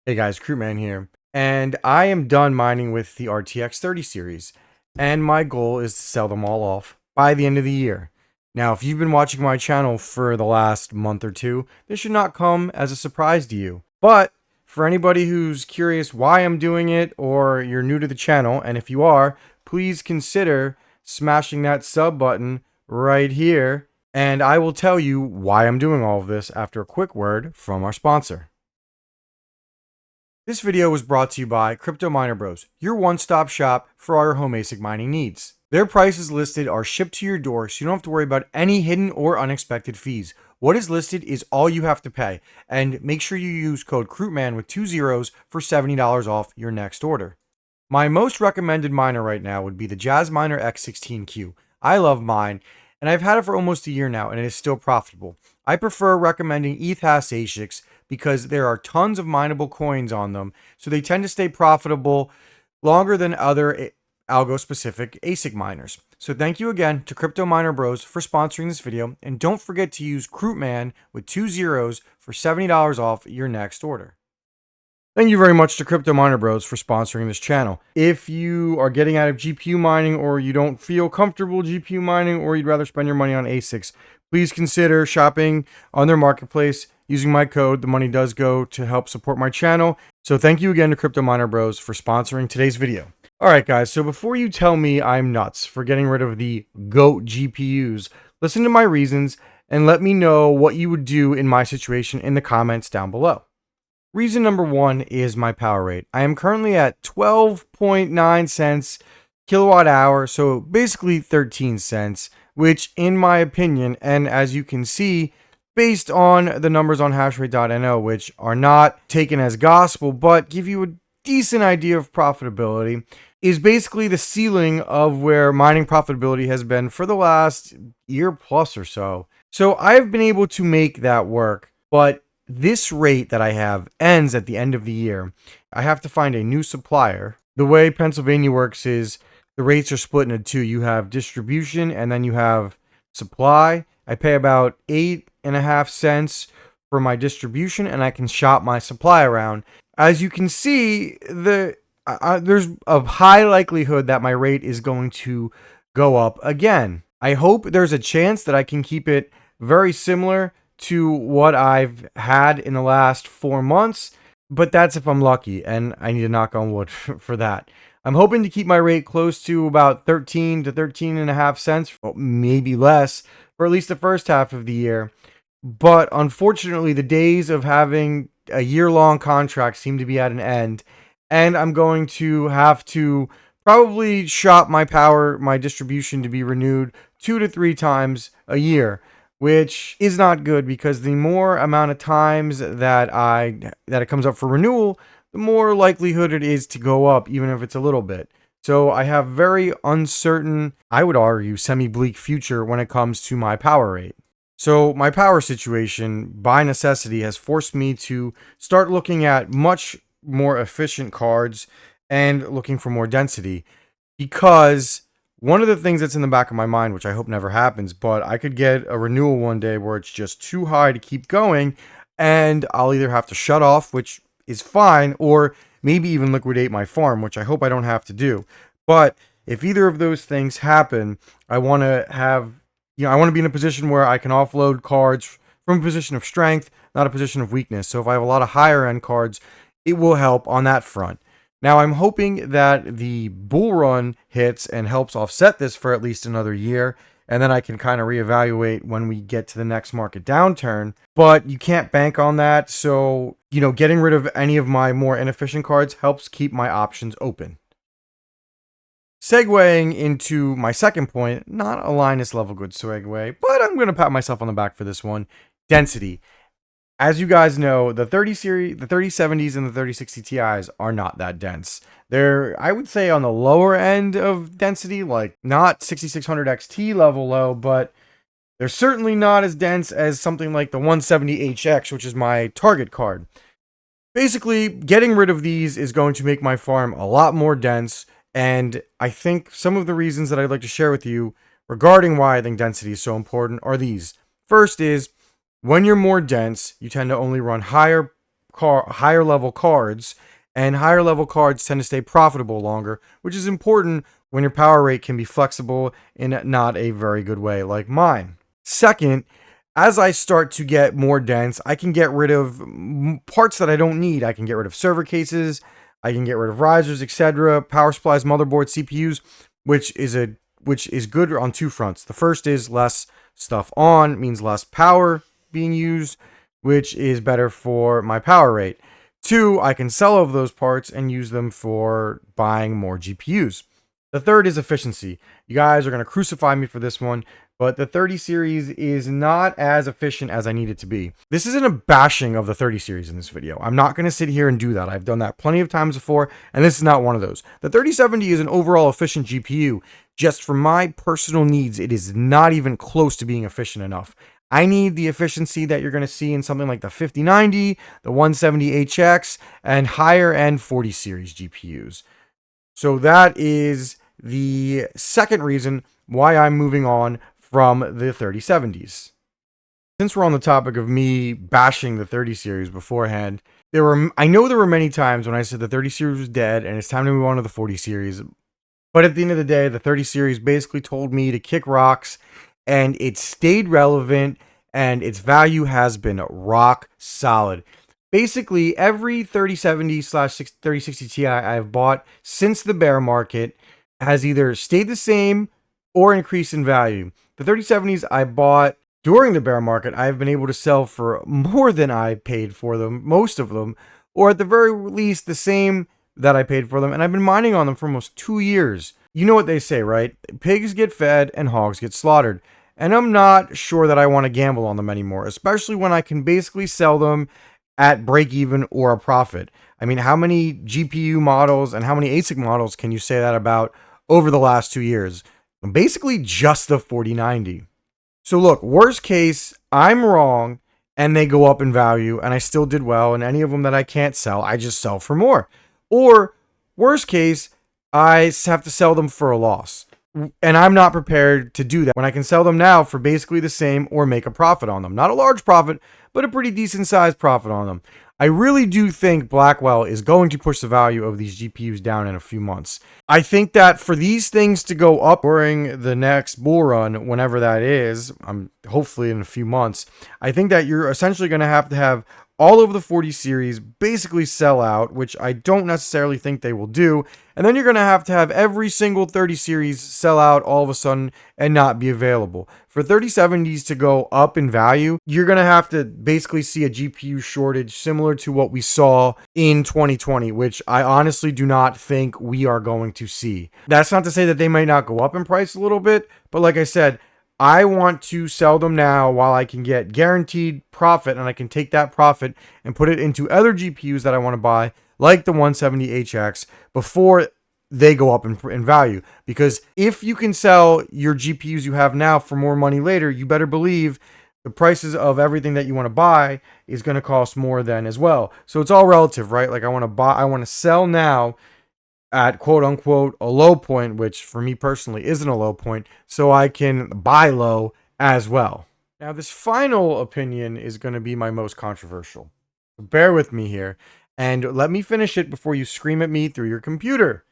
Hey guys, Krootman here, and I am done mining with the RTX 30 series, and my goal is to sell them all off by the end of the year. Now, if you've been watching my channel for the last month or two, this should not come as a surprise to you. But for anybody who's curious why I'm doing it, or you're new to the channel, and if you are, please consider smashing that sub button right here, and I will tell you why I'm doing all of this after a quick word from our sponsor. This video was brought to you by Crypto Miner Bros, your one-stop shop for all your home ASIC mining needs. Their prices listed are shipped to your door, so you don't have to worry about any hidden or unexpected fees. What is listed is all you have to pay, and make sure you use code Krootman with 2 zeros for $70 off your next order. My most recommended miner right now would be the Jasminer X16Q. I love mine, and I've had it for almost a year now, and it is still profitable. I prefer recommending ETH hash ASICs because there are tons of mineable coins on them, so they tend to stay profitable longer than other algo-specific ASIC miners. So thank you again to Crypto Miner Bros for sponsoring this video, and don't forget to use Krootman with 2 zeros for $70 off your next order. Thank you very much to Crypto Miner Bros for sponsoring this channel. If you are getting out of GPU mining, or you don't feel comfortable GPU mining, or you'd rather spend your money on ASICs, please consider shopping on their marketplace using my code. The money does go to help support my channel. So thank you again to Crypto Miner Bros for sponsoring today's video. Alright guys, so before you tell me I'm nuts for getting rid of the GOAT GPUs, listen to my reasons and let me know what you would do in my situation in the comments down below. Reason number one is my power rate. I am currently at 12.9 cents kilowatt hour, so basically 13 cents, which in my opinion, and as you can see, based on the numbers on hashrate.no, which are not taken as gospel, but give you a decent idea of profitability, is basically the ceiling of where mining profitability has been for the last year plus or so. So I've been able to make that work, but this rate that I have ends at the end of the year. I have to find a new supplier. The way Pennsylvania works is the rates are split into two. You have distribution and then you have supply. I pay about 8.5 cents for my distribution, and I can shop my supply around. As you can see, there's a high likelihood that my rate is going to go up again. I hope there's a chance that I can keep it very similar to what I've had in the last 4 months, but that's if I'm lucky, and I need to knock on wood for that. I'm hoping to keep my rate close to about 13 to 13.5 cents, maybe less, for at least the first half of the year. But unfortunately, the days of having a year-long contract seem to be at an end, and I'm going to have to probably shop my distribution to be renewed 2 to 3 times a year, which is not good because the more amount of times that it comes up for renewal, the more likelihood it is to go up, even if it's a little bit. So I have very uncertain, I would argue, semi-bleak future when it comes to my power rate. So my power situation, by necessity, has forced me to start looking at much more efficient cards and looking for more density, because one of the things that's in the back of my mind, which I hope never happens, but I could get a renewal one day where it's just too high to keep going, and I'll either have to shut off, which is fine, or maybe even liquidate my farm, which I hope I don't have to do. But if either of those things happen, I want to have, I want to be in a position where I can offload cards from a position of strength, not a position of weakness. So if I have a lot of higher end cards, it will help on that front. Now, I'm hoping that the bull run hits and helps offset this for at least another year, and then I can kind of reevaluate when we get to the next market downturn. But you can't bank on that, so, getting rid of any of my more inefficient cards helps keep my options open. Segueing into my second point, not a Linus level good segue, but I'm going to pat myself on the back for this one. Density. As you guys know, the 3070s and the 3060 Ti's are not that dense. They're, I would say, on the lower end of density, like not 6600 XT level low, but they're certainly not as dense as something like the 170HX, which is my target card. Basically, getting rid of these is going to make my farm a lot more dense, and I think some of the reasons that I'd like to share with you regarding why I think density is so important are these. First is, when you're more dense, you tend to only run higher higher level cards, and higher level cards tend to stay profitable longer, which is important when your power rate can be flexible in not a very good way like mine. Second, as I start to get more dense, I can get rid of parts that I don't need. I can get rid of server cases, I can get rid of risers, etc., power supplies, motherboards, CPUs, which is good on two fronts. The first is less stuff on, means less power being used, which is better for my power rate. Two, I can sell over those parts and use them for buying more GPUs. The third is efficiency. You guys are going to crucify me for this one, but the 30 series is not as efficient as I need it to be. This isn't a bashing of the 30 series in this video. I'm not going to sit here and do that. I've done that plenty of times before, and this is not one of those. The 3070 is an overall efficient GPU. Just for my personal needs, it is not even close to being efficient enough. I need the efficiency that you're going to see in something like the 5090, the 170HX, and higher end 40 series GPUs. So that is the second reason why I'm moving on from the 3070s. Since we're on the topic of me bashing the 30 series beforehand, I know there were many times when I said the 30 series was dead and it's time to move on to the 40 series. But at the end of the day, the 30 series basically told me to kick rocks, and it stayed relevant, and its value has been rock solid. Basically, every 3070/3060 Ti I've bought since the bear market has either stayed the same or increased in value. The 3070s I bought during the bear market, I've been able to sell for more than I paid for them, most of them, or at the very least the same that I paid for them, and I've been mining on them for almost 2 years. You know what they say, right? Pigs get fed and hogs get slaughtered. And I'm not sure that I want to gamble on them anymore, especially when I can basically sell them at break even or a profit. I mean, how many GPU models and how many ASIC models can you say that about over the last 2 years? Basically just the 4090. So look, worst case, I'm wrong and they go up in value and I still did well, and any of them that I can't sell, I just sell for more. Or worst case, I have to sell them for a loss. And I'm not prepared to do that when I can sell them now for basically the same or make a profit on them. Not a large profit, but a pretty decent sized profit on them. I really do think Blackwell is going to push the value of these GPUs down in a few months. I think that for these things to go up during the next bull run, whenever that is, hopefully in a few months, I think that you're essentially going to have all of the 40 series basically sell out, which I don't necessarily think they will do. And then you're going to have every single 30 series sell out all of a sudden and not be available. For 3070s to go up in value, you're going to have to basically see a GPU shortage similar to what we saw in 2020, which I honestly do not think we are going to see. That's not to say that they might not go up in price a little bit, but like I said, I want to sell them now while I can get guaranteed profit, and I can take that profit and put it into other GPUs that I want to buy, like the 170HX, before they go up in value. Because if you can sell your GPUs you have now for more money later, you better believe the prices of everything that you want to buy is going to cost more then as well. So it's all relative, right? Like I want to sell now at quote unquote a low point, which for me personally isn't a low point, so I can buy low as well. Now, this final opinion is going to be my most controversial. Bear with me here and let me finish it before you scream at me through your computer.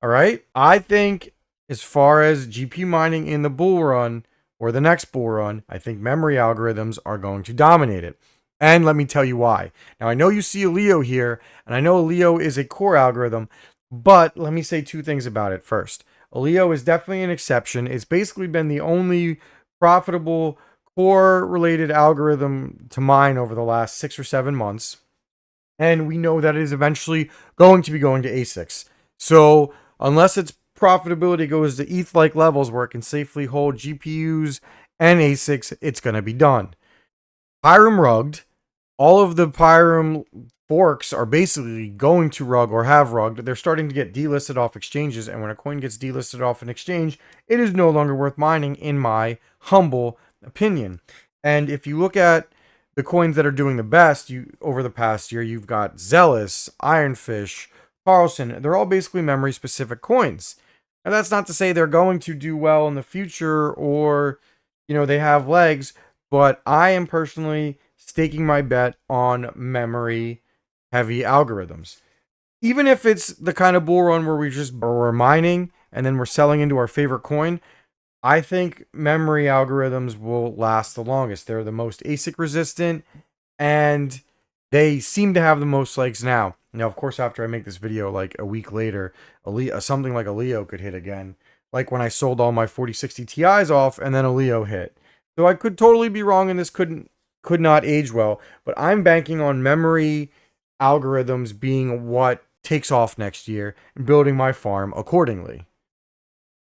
All right? I think as far as GPU mining in the bull run or the next bull run, I think memory algorithms are going to dominate it. And let me tell you why. Now, I know you see a Leo here, and I know a Leo is a core algorithm, but let me say two things about it first. Leo is definitely an exception. It's basically been the only profitable core-related algorithm to mine over the last 6 or 7 months. And we know that it is eventually going to be going to ASICs. So unless its profitability goes to ETH-like levels where it can safely hold GPUs and ASICs, it's going to be done. Pyrum rugged. All of the Pyrum forks are basically going to rug or have rugged. They're starting to get delisted off exchanges, and when a coin gets delisted off an exchange, it is no longer worth mining, in my humble opinion. And if you look at the coins that are doing the best over the past year, you've got Zealous, Ironfish, Carlson. They're all basically memory-specific coins. And that's not to say they're going to do well in the future or, they have legs, but I am personally staking my bet on memory heavy algorithms. Even if it's the kind of bull run where we're mining and then we're selling into our favorite coin, I think memory algorithms will last the longest. They're the most ASIC resistant, and they seem to have the most likes now. Now, of course, after I make this video, like a week later, something like a Leo could hit again. Like when I sold all my 4060 Ti's off, and then a Leo hit. So I could totally be wrong, and this could not age well. But I'm banking on memory algorithms being what takes off next year and building my farm accordingly.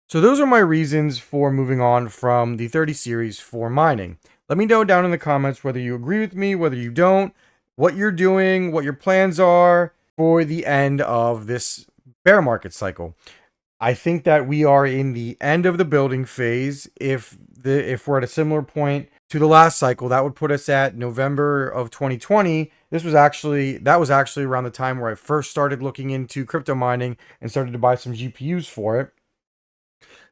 So those are my reasons for moving on from the 30 series for mining. Let me know down in the comments whether you agree with me, whether you don't, what you're doing, what your plans are for the end of this bear market cycle. I think that we are in the end of the building phase. If we're at a similar point to the last cycle, that would put us at November of 2020. That was actually around the time where I first started looking into crypto mining and started to buy some GPUs for it.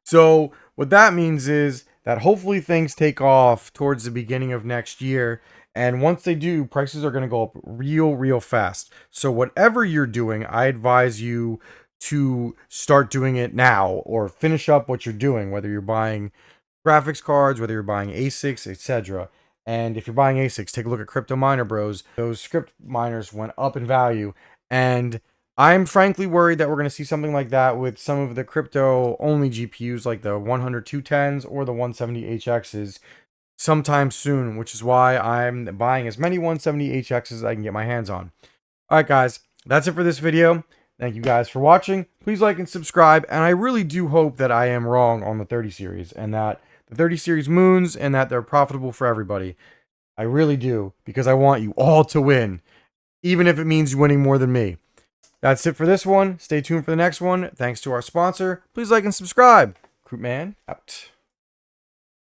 So what that means is that hopefully things take off towards the beginning of next year. And once they do, prices are going to go up real fast. So whatever you're doing, I advise you to start doing it now or finish up what you're doing, whether you're buying graphics cards, whether you're buying ASICs, etc. And if you're buying ASICs, take a look at Crypto Miner Bros. Those script miners went up in value, and I'm frankly worried that we're going to see something like that with some of the crypto-only GPUs like the 100-210s or the 170HXs sometime soon, which is why I'm buying as many 170HXs as I can get my hands on. All right, guys, that's it for this video. Thank you guys for watching. Please like and subscribe, and I really do hope that I am wrong on the 30 series and that the 30 series moons and that they're profitable for everybody. I really do, because I want you all to win, even if it means winning more than me. That's it for this one. Stay tuned for the next one. Thanks to our sponsor. Please like and subscribe. Krootman out.